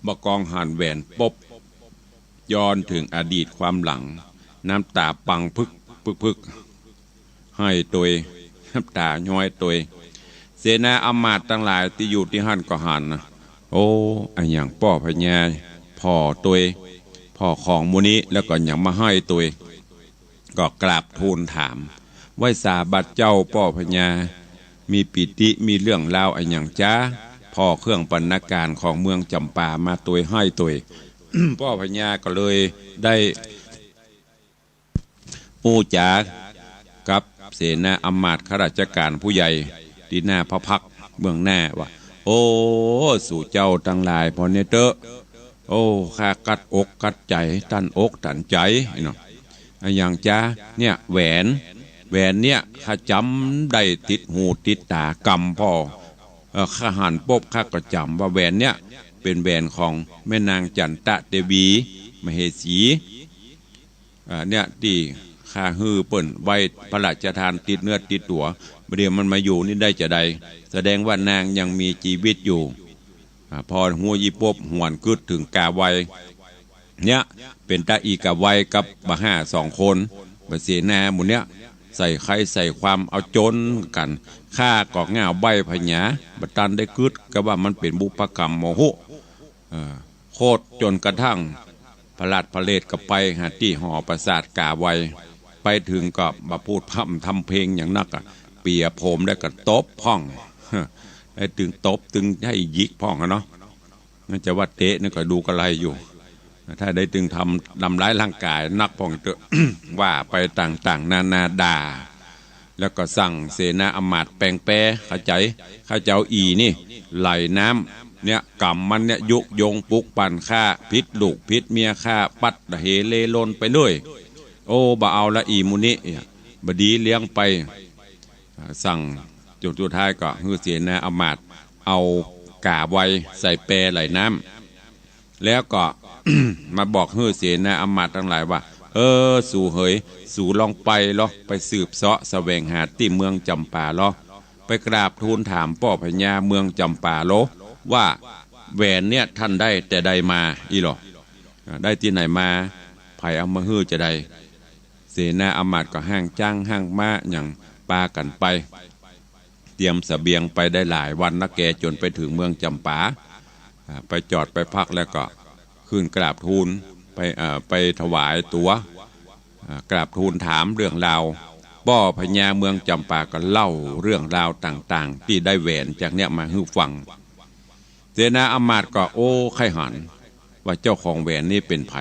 A: บกองหันแหวนปบย้อนถึงอดีตความหลังน้ำตาปังพึกให้ตัวน้ำตาย้อยตัวเสนาอมาตย์ทั้งหลายที่อยู่ที่หันก็หันนะโอ้อันอย่างป้อพญาพ่อตัวพ่อของมูนี้แล้วก็อย่างมาให้ตัวก็กราบทูลถามไว้สาบัดเจ้าป้อพญามีปิติมีเรื่องราวอันอย่างจ้าพ่อเครื่องบรรณาการของเมืองจำปามาตัวให้ตัว ป้อพญาก็เลยได้ปูจากับเสนาอมาตย์ข้าราชการผู้ใหญ่ที่หน้าพระพักเมืองหน้าว่าโอ้สู่เจ้าทั้งหลายพอเนเตอร์โอ้ข้ากัดอกกัดใจตันอกตันใจเนาะอย่างจ้าเนี่ยแหวนเนี่ยข้าจำได้ติดหูติดตากำพ่อข้าหันปบข้าก็จำว่าแหวนเนี่ยเป็นแหวนของแม่นางจันตะเทวีมเหสีเนี่ยที่ข้าฮือเปิ่นไว้พระราชทานติดเนื้อติดตัวเดี๋ยวมันมาอยู่นี่ได้จะใดแสดงว่านางยังมีชีวิตอยู่พอหัวยีปบหวนกึดถึงกาไวเนี่ยเป็นตาอีกาไวกับบะห้าสองคนบะเสนาหมุนเนี่ยใส่ใครใส่ความเอาจนกันฆ่ากอกง่าใบพญาบัตันได้กึดก็ว่ามันเป็นบุพกรรมโมโหโคตรจนกระทั่งพระราชพระเลศก็ไปหาที่หอประสาทกาไวไปถึงก็มาพูดพร่ำทำเพลงอย่างนักเปียโผมได้ก็ตบพ่องได้ตึงตบตึงให้ยิกพ่องเนาะนั่นจะว่าเตะนี่ก็ดูกระไรอยู่ถ้าได้ตึงทำร้ายร่างกายนักพ่องเตอะ ว่าไปต่างๆนานาด่าแล้วก็สั่งเสนาอมาตย์แปลงแปรข้าเจ้าอีนี่ไหลน้ำเนี่ยกำมันเนี่ยยุยงปุกปั่นฆ่าพิษลูกพิษเมียฆ่าปัดเหเลลนไปเลยโอ้บ่เอาละอีมุนิบดีเลี้ยงไปสั่งจุดสุดท้ายก็ฮือเสนาอมาตย์เอากาไว้ใส่แปรไหลน้ำแล้วก็ มาบอกฮือเสนาอมาตย์ทั้งหลายว่าสู่เหยสู่ลองไปลอไปสืบเสาะแสวงหาที่เมืองจำปาลอไปกราบทูลถามป้อพญาเมืองจำปาโลว่าแหวนเนี่ยท่านได้แต่ใดมาอีหรอได้ที่ไหนมาไผเอามาฮือจะได้เสนาอมาตย์ก็ห้างจ้างห้างม้าอย่างปากันไปเตรียมเสบียงไปได้หลายวันนะแกจนไปถึงเมืองจำปาไปจอดไปพักแล้วก็ขึ้นกราบทูลไปถวายตัวกราบทูลถามเรื่องราวป้อพญาเมืองจำปาก็เล่าเรื่องราวต่างๆที่ได้แหวนจากเนี้ยมาให้ฟังเสนาอมาตย์ก็โอ้ไข่หันว่าเจ้าของแหวนนี่เป็นไผ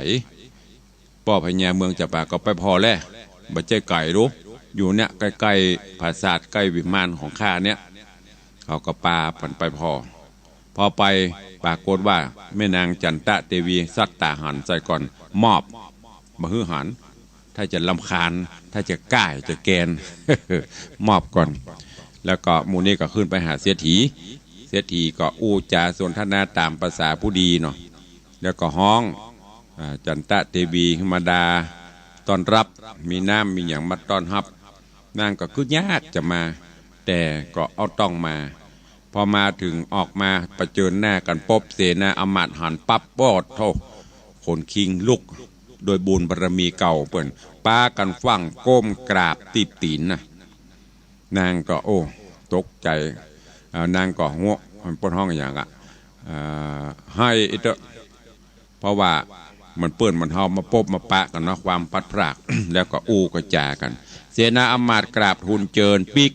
A: ป้อพญาเมืองจำปาก็ไปพอแล้วบัดใจไก่รู้อยู่เนี่ยใกล้ๆปราสาทใกล้วิมานของข้าเนี่ยเขาก็ปาผันไปพอไปปรากฏว่าแม่นางจันตะเทวีสัตตาหันใส่ก่อนมอบมาฮือหันถ้าจะลำคาญถ้าจะก่ายจะแกน มอบก่อนแล้วก็มูนี่ก็ขึ้นไปหาเสียถีก็อู้จาสนทนาตามภาษาผู้ดีเนาะแล้วก็ห้องจันตะเทวีมาดาต้อนรับมีน้ำมีอย่างมาต้อนรับนางก็คือยากจะมาแต่ก็เอาต้องมาพอมาถึงออกมาประเจิญหน้ากันปบเสนาอมาตย์หันปั๊บปอดโทคนคิงลุกโดยบุญบารมีเก่าเปิ่นป้ากันฟังก้มกราบตีนนะนางก็โอ้ตกใจนางก็หัวปนห้องอย่างให้เตอะเพราะว่า มันเปื้อนมันเฮามาปบมาปะกันเนาะความพัดพราก แล้วก็อู้ก็จากันเสนาอำมาตย์กราบทูลเจิญปิก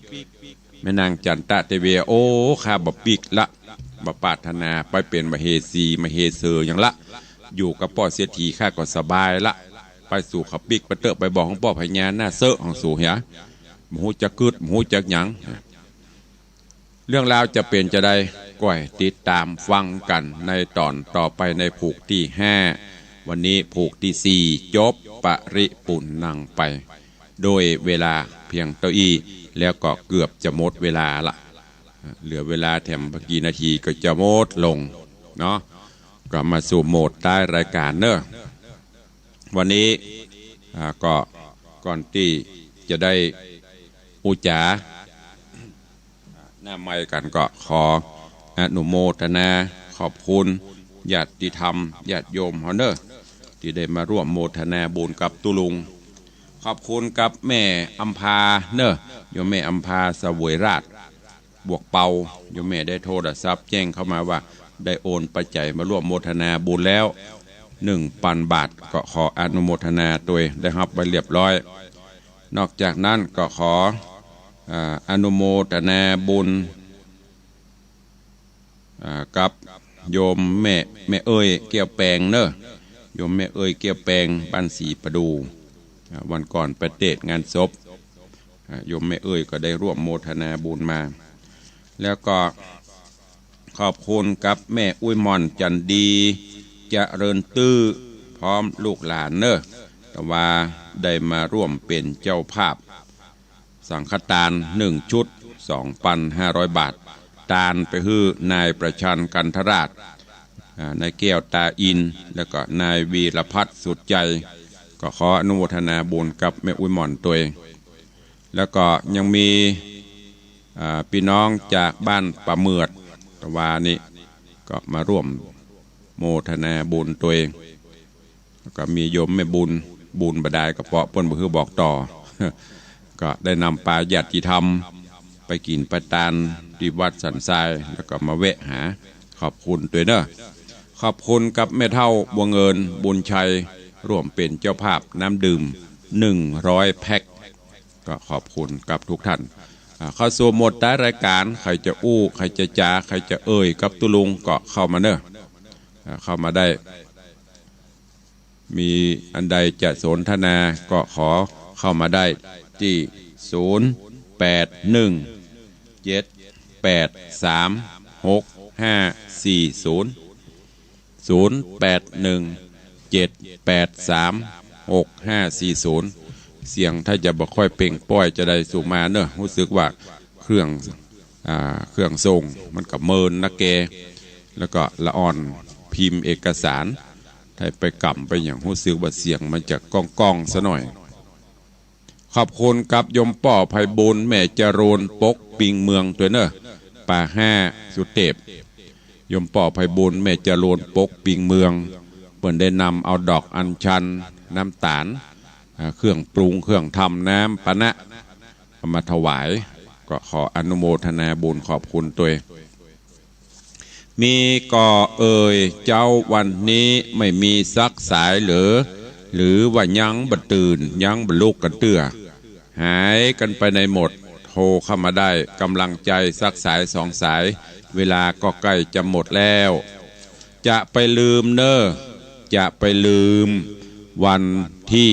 A: แม่นางจันตะเตเวโอ้ข้าบ่ปิกละบ่ปรารถนาไปเป็นมเหสีมเหเสออย่างละอยู่กับพ่อเสียทีข้าก็สบายละไปสู่ขับปิกไปเตอะไปบอกของพ่อพญาหน้าเสอะของสู่เหียมหูจะกึดมหูจะหยังเรื่องราวจะเป็นจะได้ก้อยติดตามฟังกันในตอนต่อไปในผูกที่5วันนี้ผูกที่4จบปริปุณนังไปโดยเวลาเพียงเท่าอี้แล้วก็เกือบจะหมดเวลาละเหลือเวลาแถมกี่นาทีก็จะหมดลงเนาะก็มาสู่โหมดใต้รายการเนอะวันนี้ก็ก่อนที่จะได้อุจาหน้าไม้กันก็ขออนุโมทนาขอบคุณญาติธรรมญาติโยมเฮาเนอะที่ได้มาร่วมโมทนาบุญกับตุลุงขอบคุณกับแม่อัมพาเนอะโยมแม่อัมพาเสวยราชบวกเปาโยมแม่ได้โทรศัพท์แจ้งเข้ามาว่าได้โอนปัจจัยมาร่วมโมทนาบุญแล้ว1,000 บาทก็ขออนุโมทนาตัวได้รับไปเรียบร้อยนอกจากนั้นก็ขออนุโมทนาบุญกับโยมแม่เอ้ยเกี่ยวแปลงเนอะโยมแม่เอ้ยเกี่ยวแปลงบ้านสีประดูวันก่อนไปเตะงานศพโยมแม่เอ้ยก็ได้ร่วมโมทนาบุญมาแล้วก็ขอบคุณกับแม่อุ้ยมอนจันดีเจริญตื้อพร้อมลูกหลานเนอะแต่ว่าได้มาร่วมเป็นเจ้าภาพสังฆทาน1 ชุด 2,500 บาททานไปฮื้อนายประชันกันทราชนายแก้วตาอินแล้วก็นายวีรพัฒน์สุดใจก็ขออนุโมทนาบุญกับแม่อุ้ยหม่อนตัวเองแล้วก็ยังมีพี่น้องจากบ้านป่าเมือดตะวานี้ก็มาร่วมโมทนาบุญตัวเองแล้วก็มีโยมแม่บุญบดายกระเพาะเปิ้นบ่คือบอกต่อ ก็ได้นำปลาญาติธรรมไปกินไปทานที่วัดสันทรายแล้วก็มาแวะหาขอบคุณด้วยเนอะขอบคุณกับแม่เฒ่าบัวเงินบุญชัยร่วมเป็นเจ้าภาพน้ำดื่ม100 แพ็คก็ขอบคุณกับทุกท่านเข้าสู่หมดท้ายรายการใครจะอู้ใครจะจาใครจะเอ่ยกับตุลุงก็เข้ามาเนอะเข้ามาได้มีอันใดจะสนทนาก็ขอเข้ามาได้ที่0817836540เสียงถ้าจะบ่ค่อยเป่งป้อยจะได้สู่มาเนอะรู้สึกว่าเครื่องทรงมันกับเมินนะแกแล้วก็ละอ่อนพิมพ์เอกสารถ้าไปกำไปอย่างรู้สึกว่าเสียงมันจะก้องซะหน่อยขอบคุณกับยมป่อไพบุญแม่จรูนปกปิงเมืองตัวเนอะป่า5สุเทพยมป่อไพบุญแม่จรูนปกปิงเมืองเปิ่นได้นำเอาดอกอัญชันน้ำตาลเครื่องปรุงเครื่องทำน้ำปะนะมาถวายก็ขออนุโมทนาบุญขอบคุณตัวมีก่อเอ่ยเจ้าวันนี้ไม่มีซักสายหรือว่ายังบัดตื่นยังบรรลุกกันเตื้อหายกันไปในหมดโทรเข้ามาได้กำลังใจซักสาย2 สายเวลาก็ใกล้จะหมดแล้วจะไปลืมเนอะจะไปลืมวันที่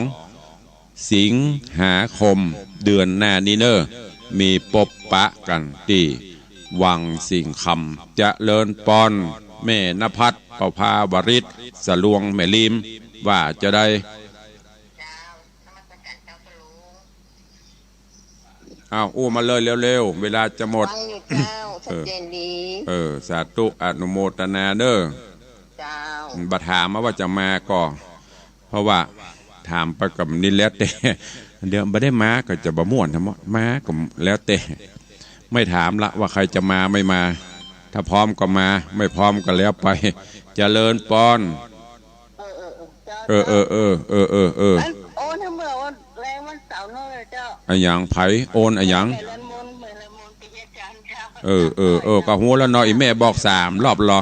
A: 22 สิงหาคมเดือนหน้านี้เนอะมีปบปะกันที่วังสิงคำจะเลินปอนแม่นภัสประภาวริศสลวงแม่ลิมว่าจะได้อู้มาเลยเร็วๆเวลาจะหมดสาธุอนุโมทนาเด้อบัดถามมาว่าจะมาก็เพราะว่าถามไปกับนี่แล้วแต่เดี๋ยวไม่ได้มาก็จะบ่ม่วนทั้งหมดมาก็แล้วแต่ไม่ถามละว่าใครจะมาไม่มาถ้าพร้อมก็มาไม่พร้อมก็แล้วไปเจริญปอนโอนทั้งเมื่อวันแรงวันเสาร์น้อยเจ้าอะหยังไผโอนอะหยังก็หัวแล้วน้อยแม่บอก3 รอบรอ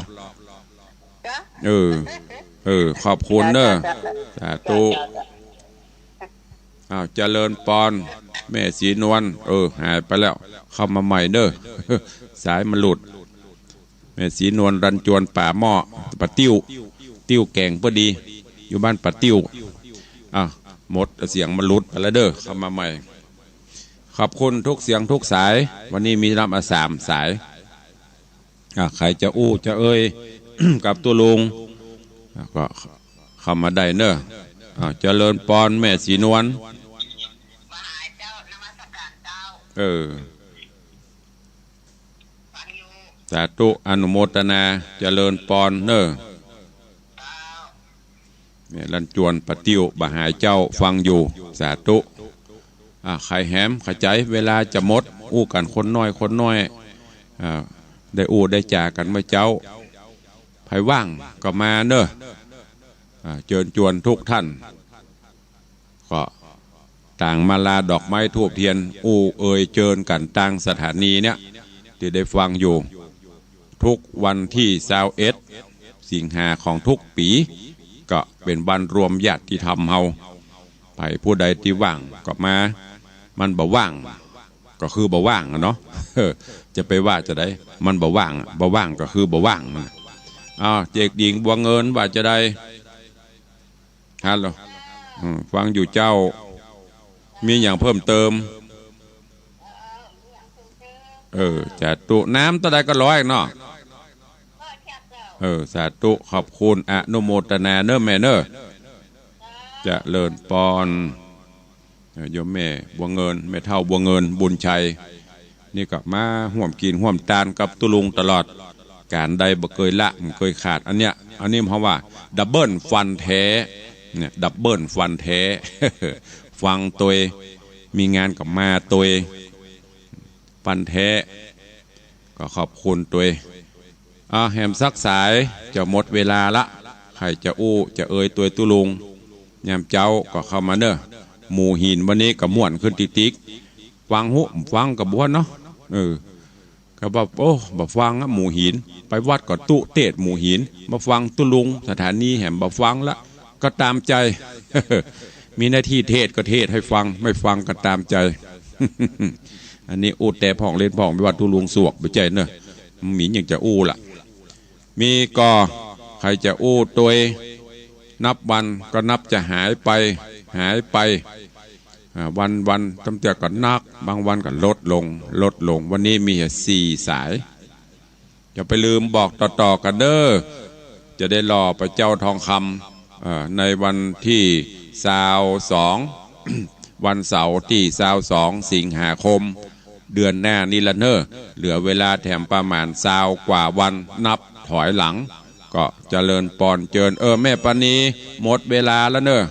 A: ขอบคุณเนอะสาธุเจริญปอนแม่สีนวลหายไปแล้วเข้ามาใหม่เนอะสายมันหลุดแม่สีนวลรันจวนป่าหม้อปะติ้วแกงพอดีอยู่บ้านปะติ้วหมดเสียงมันหลุดไปแล้วเด้อเข้ามาใหม่ขอบคุณทุกเสียงทุกสายวันนี้มีรับมา3 สายใครจะอู้จะเอ่ย กับตัวลุงก็เข้ามาได้เนอะเจริญปอนแม่สีนวลสาธุอนุโมทนาเจริญปอนเนอะเนี่ยลันจวนปะติ้วบาหายเจ้าฟังอยู่สาธุใครแหมขจายเวลาจะหมดอู้กันคนน้อยได้อู้ได้จ่ากันเมื่อเจ้าไผว่างก็มาเนอะเชิญชวนทุกท่านก็ต่างมาลาดอกไม้ทูบเทียนอู้เชิญกันต่างสถานีเนี่ยที่ได้ฟังอยู่ทุกวันที่21 สิงหาของทุกปีก็เป็นวันรวมญาติที่ทำเฮาไปผู้ใดที่ว่างก็มามันบ่ว่างก็คือบ่ว่างเนาะจะไปว่าจะได้มันบ่ว่างก็คือบ่ว่างเจกดิงบัวเงินว่าจะได้ฮัลโหลฟังอยู่เจ้ามีอย่างเพิ่มเติมจะตุน้ำตัวใดก็ร้อยเนาะสาธุขอบคุณอนุโมทนาเนอะแม่เนอะจะเลินปอนโยมแม่บัวเงินแม่เท่าบัวเงินบุญชัยนี่ก็มาห่วมกินห่วมตานกับตุลุงตลอดการใดบ่เคยละมันเคยขาดอันนี้เพราะว่าดับเบิลฟันแท้เนี่ยดับเบิลฟันแท้ ฟังตัวมีงานกับมาตัวฟันแท้ก็ขอบคุณตัวแหมซักสายจะหมดเวลาละใครจะอู้จะตัวตุลุงยามเจ้าก็เข้ามาเนอะหมู่หินวันนี้กับม่วนขึ้นติ๊กฟังฟังกับบ้วนเนาะก็บอกบอกฟังหมู่หินไปวัดก็ตุเตศหมู่หินมาฟังตุลุงสถานีแหมบอกฟังละก็ตามใจ มีหน้าที่เทศก็เทศให้ฟังไม่ฟังก็ตามใจ อันนี้อู้แต่พ่องเล่นพ่องไปวัดตุลุงสวกไปใจเนอะหมียังจะอู้ละมีก็ใครจะอู้ตัวนับวันก็นับจะหายไปวันตำเตียก็นักบางวันก็ลดลงวันนี้มี4 สายจะไปลืมบอกต่อกันเด้อจะได้รอพระเจ้าทองคำในวันที่22 วันเสาร์ที่22 สิงหาคมเดือนหน้านี่ละเนอะเหลือเวลาแถมประมาณ20 กว่าวันนับถอยหลังก็เจริญปอนเจิญแม่ปานีหมดเวลาแล้วเนอะ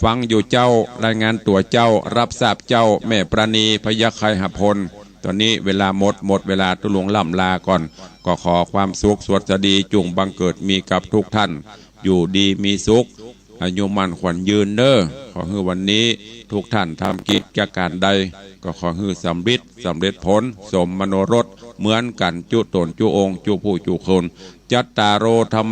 A: ฟังอยู่เจ้ารายงานตัวเจ้ารับทราบเจ้าแม่ปราณีพยัคฆ์ไคหพลตอนนี้เวลาหมดเวลาตุลุงล่ำลาก่อนก็ขอความสุขสวัสดีจุงบังเกิดมีกับทุกท่านอยู่ดีมีสุขอายุมั่นขวัญยืนเนอะขอให้วันนี้ทุกท่านทำกิจการใดก็ขอให้สำเร็จผลสมมโนรสเหมือนกันจุตนจุองค์จุผู้จุคนจัตตารโอธรรม